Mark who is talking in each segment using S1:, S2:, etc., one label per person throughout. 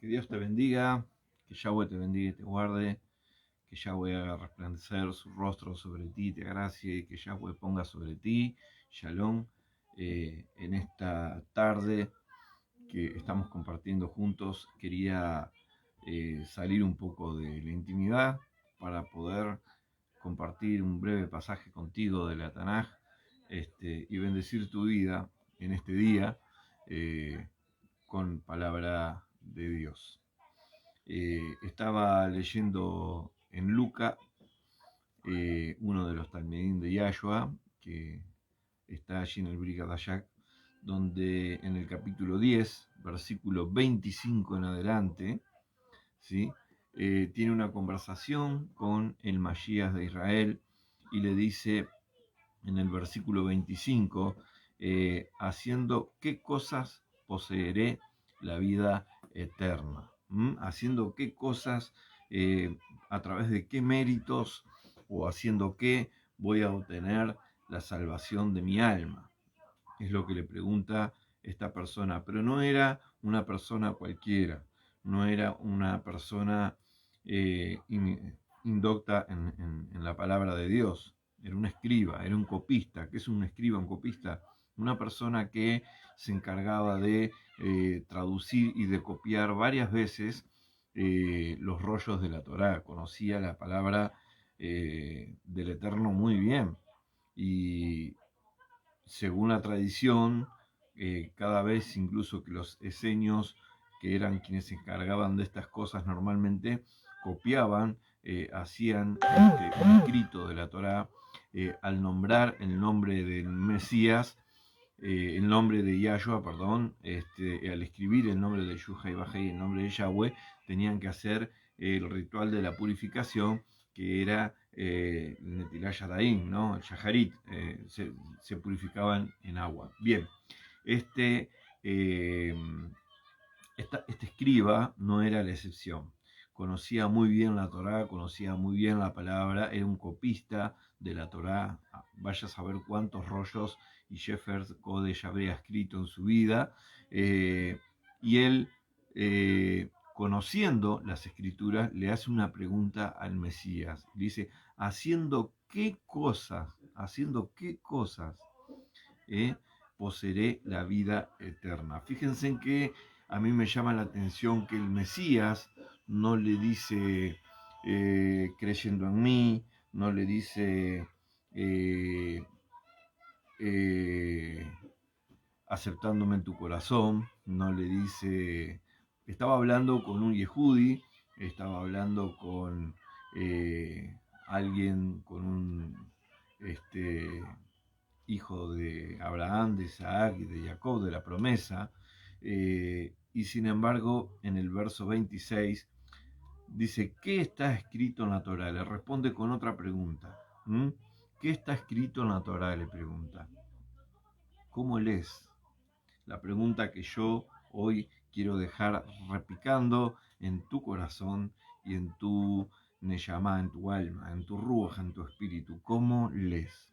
S1: Que Dios te bendiga, que Yahweh te bendiga y te guarde, que Yahweh haga resplandecer su rostro sobre ti, te gracie, y que Yahweh ponga sobre ti, Shalom, en esta tarde que estamos compartiendo juntos. Quería salir un poco de la intimidad para poder compartir un breve pasaje contigo de la Tanaj, y bendecir tu vida en este día con palabra de Dios. Estaba leyendo en Luca, uno de los Talmidim de Yahshua, que está allí en el Brit Hadashah, donde en el capítulo 10, versículo 25 en adelante, ¿sí? Tiene una conversación con el Mashiach de Israel y le dice en el versículo 25, haciendo qué cosas poseeré la vida eterna. Haciendo qué cosas, a través de qué méritos o haciendo qué voy a obtener la salvación de mi alma. Es lo que le pregunta esta persona, pero no era una persona cualquiera, no era una persona indocta en la palabra de Dios, era un escriba, era un copista. ¿Qué es un escriba, un copista? Una persona que se encargaba de traducir y de copiar varias veces los rollos de la Torá, conocía la palabra del Eterno muy bien, y según la tradición, cada vez incluso que los esenios, que eran quienes se encargaban de estas cosas normalmente, copiaban, hacían un escrito de la Torá, al nombrar el nombre del Mesías, el nombre de Yahshua, perdón, al escribir el nombre de Yuhai Bajei, el nombre de Yahweh, tenían que hacer el ritual de la purificación, que era el Netilah Yadayim, ¿no? El Shaharit, se purificaban en agua. Bien, este, eh, este escriba no era la excepción. Conocía muy bien la Torá, conocía muy bien la palabra, era un copista de la Torá. Vaya a saber cuántos rollos y Sefer Kodesh habría escrito en su vida. Y él, conociendo las escrituras, le hace una pregunta al Mesías. Dice, ¿haciendo qué cosas? ¿Haciendo qué cosas? Poseeré la vida eterna. Fíjense en que a mí me llama la atención que el Mesías no le dice creyendo en mí, no le dice eh, eh, aceptándome en tu corazón, no le dice, estaba hablando con un Yehudi, estaba hablando con alguien, con un hijo de Abraham, de Isaac y de Jacob, de la promesa, y sin embargo en el verso 26 dice, ¿qué está escrito en la Torá? Le responde con otra pregunta. ¿Qué está escrito en la Torá? Le pregunta. ¿Cómo lees? La pregunta que yo hoy quiero dejar repicando en tu corazón y en tu neyamá, en tu alma, en tu ruaj, en tu espíritu. ¿Cómo lees?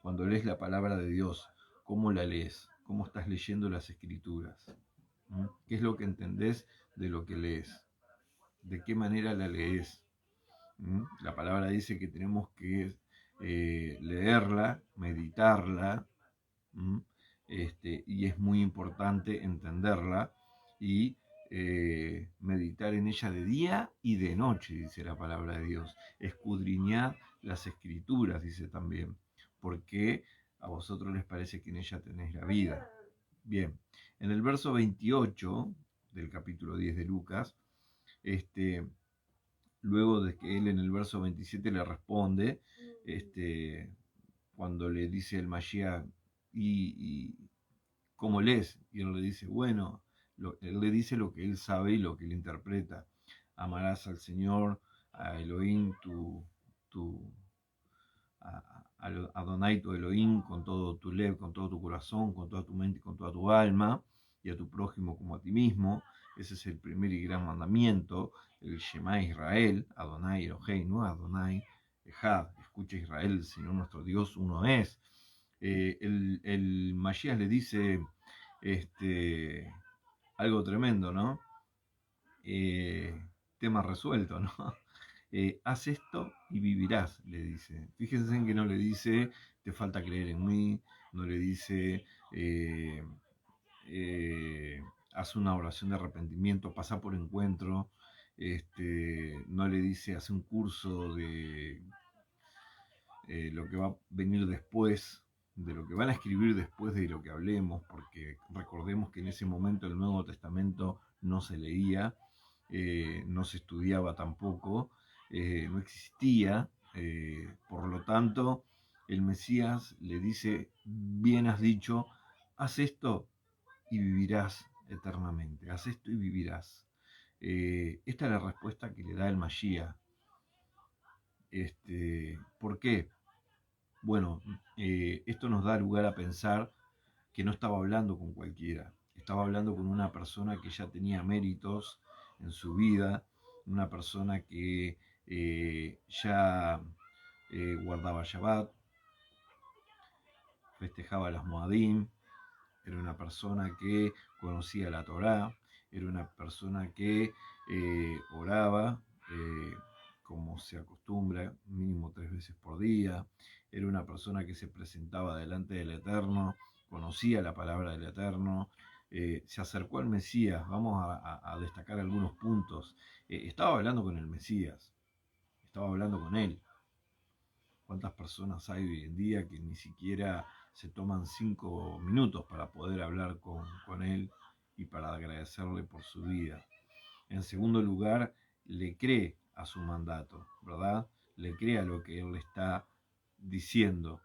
S1: Cuando lees la palabra de Dios, ¿cómo la lees? ¿Cómo estás leyendo las escrituras? ¿Qué es lo que entendés de lo que lees? ¿De qué manera la lees? La palabra dice que tenemos que leerla, meditarla, y es muy importante entenderla y meditar en ella de día y de noche, dice la palabra de Dios. Escudriñad las escrituras, dice también, porque a vosotros les parece que en ella tenéis la vida. Bien, en el verso 28 del capítulo 10 de Lucas, luego de que él en el verso 27 le responde, cuando le dice el Mashiach, y ¿cómo lees? Y él le dice, bueno, él le dice lo que él sabe y lo que él interpreta. Amarás al Señor, a Elohim, a Adonai, tu Elohim, con todo tu lev, con todo tu corazón, con toda tu mente y con toda tu alma, y a tu prójimo como a ti mismo. Ese es el primer y gran mandamiento, el Shema Israel, Adonai Elohim, no Adonai Ejad. Escucha Israel, el Señor nuestro Dios uno es. El Mashiach le dice algo tremendo, ¿no? tema resuelto, ¿no? Haz esto y vivirás, le dice. Fíjense en que no le dice, te falta creer en mí, no le dice, eh, haz una oración de arrepentimiento, pasa por encuentro, no le dice, haz un curso de lo que va a venir después, de lo que van a escribir después de lo que hablemos, porque recordemos que en ese momento el Nuevo Testamento no se leía, no se estudiaba tampoco, no existía, por lo tanto el Mesías le dice, bien has dicho, haz esto y vivirás eternamente, haz esto y vivirás. Esta es la respuesta que le da el Mashiach. ¿Por qué? Bueno, esto nos da lugar a pensar que no estaba hablando con cualquiera, estaba hablando con una persona que ya tenía méritos en su vida, una persona que ya guardaba Shabbat, festejaba las Moadim, era una persona que conocía la Torá, era una persona que oraba como se acostumbra, mínimo 3 veces por día, era una persona que se presentaba delante del Eterno, conocía la palabra del Eterno, se acercó al Mesías. Vamos a destacar algunos puntos. Estaba hablando con el Mesías, estaba hablando con él. ¿Cuántas personas hay hoy en día que ni siquiera se toman 5 minutos para poder hablar con él y para agradecerle por su vida? En segundo lugar, le cree a su mandato, ¿verdad? Le cree a lo que él le está diciendo.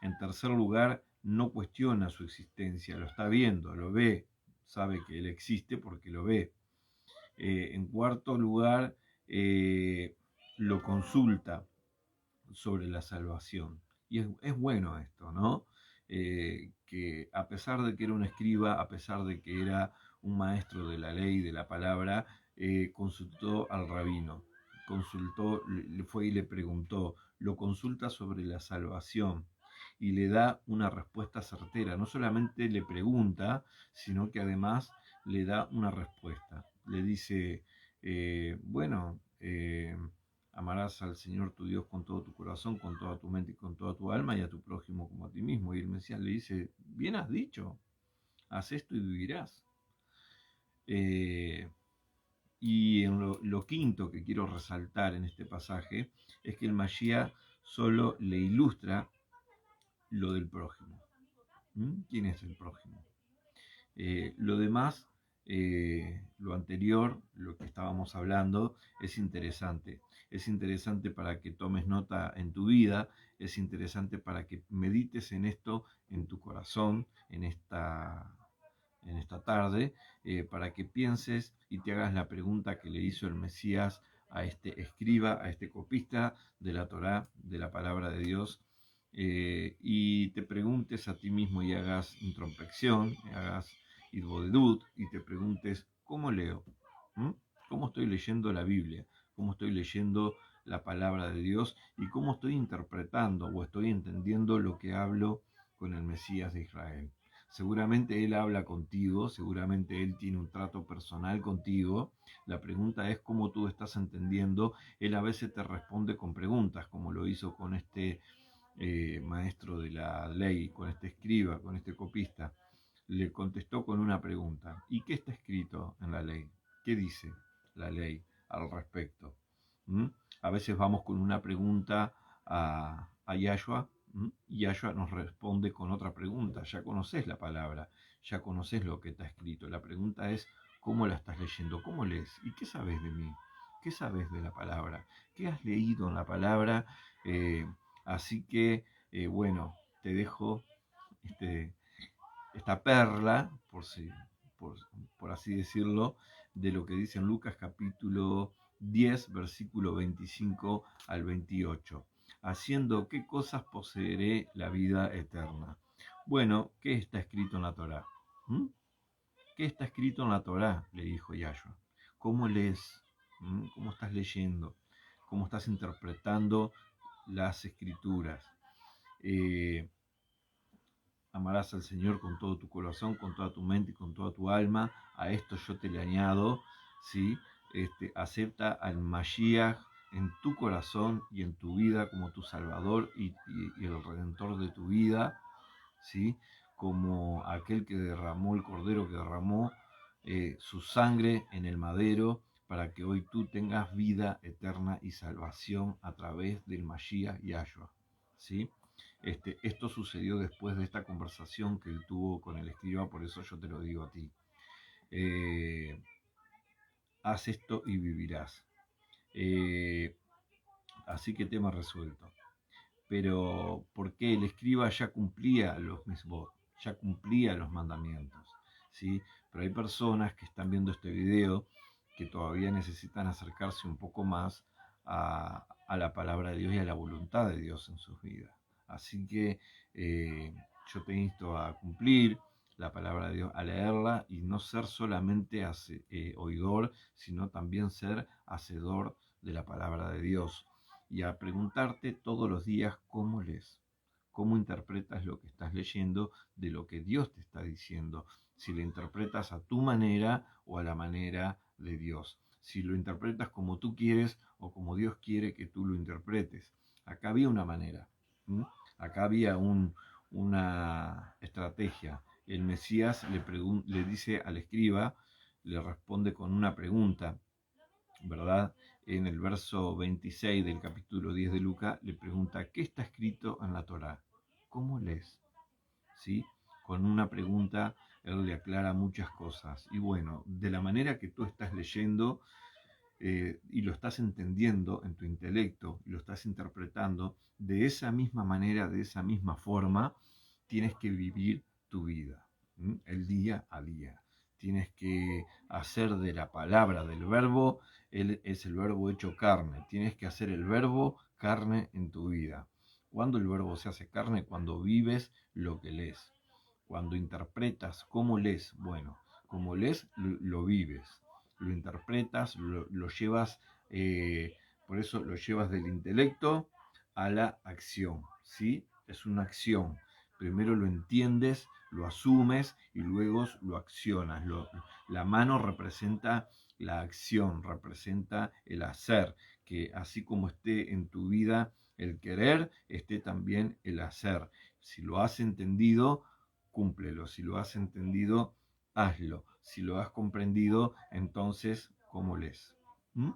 S1: En tercer lugar, no cuestiona su existencia, lo está viendo, lo ve, sabe que él existe porque lo ve. En cuarto lugar, lo consulta sobre la salvación. Y es bueno esto, ¿no? Que a pesar de que era un escriba, a pesar de que era un maestro de la ley, de la palabra, consultó al rabino, consultó, fue y le preguntó, lo consulta sobre la salvación y le da una respuesta certera. No solamente le pregunta, sino que además le da una respuesta. Le dice, bueno, amarás al Señor tu Dios con todo tu corazón, con toda tu mente y con toda tu alma, y a tu prójimo como a ti mismo. Y el Mesías le dice, bien has dicho, haz esto y vivirás. Y en lo quinto que quiero resaltar en este pasaje es que el Mashiach solo le ilustra lo del prójimo. ¿Quién es el prójimo? Lo demás, lo anterior, lo que estábamos hablando, es interesante. Es interesante para que tomes nota en tu vida, es interesante para que medites en esto en tu corazón, en esta tarde, para que pienses y te hagas la pregunta que le hizo el Mesías a este escriba, a este copista de la Torá, de la palabra de Dios, y te preguntes a ti mismo y hagas introspección, hagas Idbodedut, y te preguntes, ¿cómo leo? ¿Mm? ¿Cómo estoy leyendo la Biblia? ¿Cómo estoy leyendo la palabra de Dios? ¿Y cómo estoy interpretando o estoy entendiendo lo que hablo con el Mesías de Israel? Seguramente Él habla contigo, seguramente Él tiene un trato personal contigo. La pregunta es cómo tú estás entendiendo. Él a veces te responde con preguntas, como lo hizo con este maestro de la ley, con este escriba, con este copista. Le contestó con una pregunta. ¿Y qué está escrito en la ley? ¿Qué dice la ley al respecto? ¿Mm? A veces vamos con una pregunta a Yahshua, y Yahshua nos responde con otra pregunta. Ya conoces la palabra, ya conoces lo que está escrito. La pregunta es, ¿cómo la estás leyendo? ¿Cómo lees? ¿Y qué sabes de mí? ¿Qué sabes de la palabra? ¿Qué has leído en la palabra? Así que, bueno, te dejo este, esta perla, por, por así decirlo, de lo que dice en Lucas capítulo 10, versículo 25 al 28. Haciendo qué cosas poseeré la vida eterna. Bueno, ¿qué está escrito en la Torá? ¿Qué está escrito en la Torá? Le dijo Yahshua. ¿Cómo lees? ¿Cómo estás leyendo? ¿Cómo estás interpretando las escrituras? Amarás al Señor con todo tu corazón, con toda tu mente y con toda tu alma. A esto yo te le añado, ¿sí? acepta al Mashiach en tu corazón y en tu vida como tu Salvador y el Redentor de tu vida, ¿sí? Como aquel que derramó, el Cordero que derramó su sangre en el madero para que hoy tú tengas vida eterna y salvación a través del Mashiach Yahshua, ¿sí? Esto sucedió después de esta conversación que él tuvo con el escriba, por eso yo te lo digo a ti. Eh, Haz esto y vivirás. Eh, Así que tema resuelto. Pero porque el escriba ya cumplía los misbot, ya cumplía los mandamientos, ¿sí? Pero hay personas que están viendo este video que todavía necesitan acercarse un poco más a la palabra de Dios y a la voluntad de Dios en sus vidas. Así que yo te insto a cumplir la palabra de Dios, a leerla y no ser solamente oidor, sino también ser hacedor de la palabra de Dios y a preguntarte todos los días cómo lees, cómo interpretas lo que estás leyendo de lo que Dios te está diciendo, si lo interpretas a tu manera o a la manera de Dios, si lo interpretas como tú quieres o como Dios quiere que tú lo interpretes. Acá había una manera, ¿m? Acá había una estrategia. El Mesías le dice al escriba, le responde con una pregunta, ¿verdad? En el verso 26 del capítulo 10 de Lucas, le pregunta, ¿qué está escrito en la Torá? ¿Cómo lees? ¿Sí? Con una pregunta, él le aclara muchas cosas. Y bueno, de la manera que tú estás leyendo y lo estás entendiendo en tu intelecto, y lo estás interpretando, de esa misma manera, de esa misma forma, tienes que vivir tu vida, el día a día. Tienes que hacer de la palabra, del verbo, él es el verbo hecho carne. Tienes que hacer el verbo carne en tu vida. ¿Cuándo el verbo se hace carne? Cuando vives lo que lees. Cuando interpretas, ¿cómo lees? Bueno, como lees, lo vives, lo interpretas, lo llevas, por eso lo llevas del intelecto a la acción, ¿sí? Es una acción. Primero lo entiendes, lo asumes y luego lo accionas. La mano representa la acción, representa el hacer, que así como esté en tu vida el querer, esté también el hacer. Si lo has entendido, cúmplelo. Si lo has entendido, hazlo. Si lo has comprendido, entonces, ¿cómo lees? ¿Mm?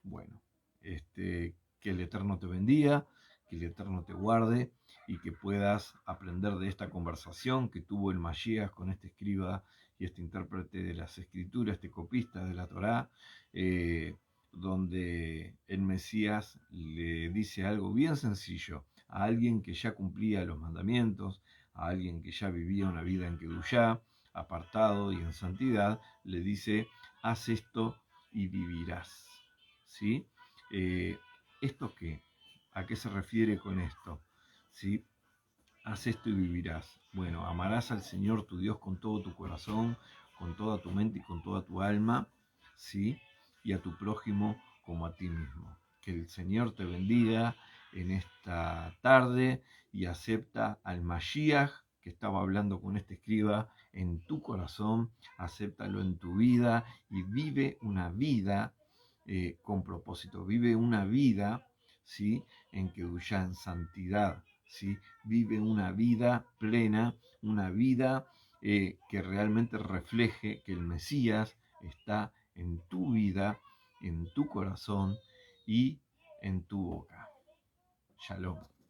S1: Bueno, que el Eterno te bendiga, que el Eterno te guarde y que puedas aprender de esta conversación que tuvo el Mashiach con este escriba y este intérprete de las Escrituras, este copista de la Torá, donde el Mesías le dice algo bien sencillo a alguien que ya cumplía los mandamientos, a alguien que ya vivía una vida en Kedushá, apartado y en santidad, le dice, haz esto y vivirás. ¿Sí? ¿Esto qué? ¿A qué se refiere con esto? ¿Sí? Haz esto y vivirás. Bueno, amarás al Señor tu Dios con todo tu corazón, con toda tu mente y con toda tu alma, ¿sí? Y a tu prójimo como a ti mismo. Que el Señor te bendiga en esta tarde y acepta al Mashiach que estaba hablando con este escriba en tu corazón, acéptalo en tu vida y vive una vida con propósito, vive una vida, ¿sí? En Kedushá, en santidad, ¿sí? Vive una vida plena, una vida que realmente refleje que el Mesías está en tu vida, en tu corazón y en tu boca. Shalom.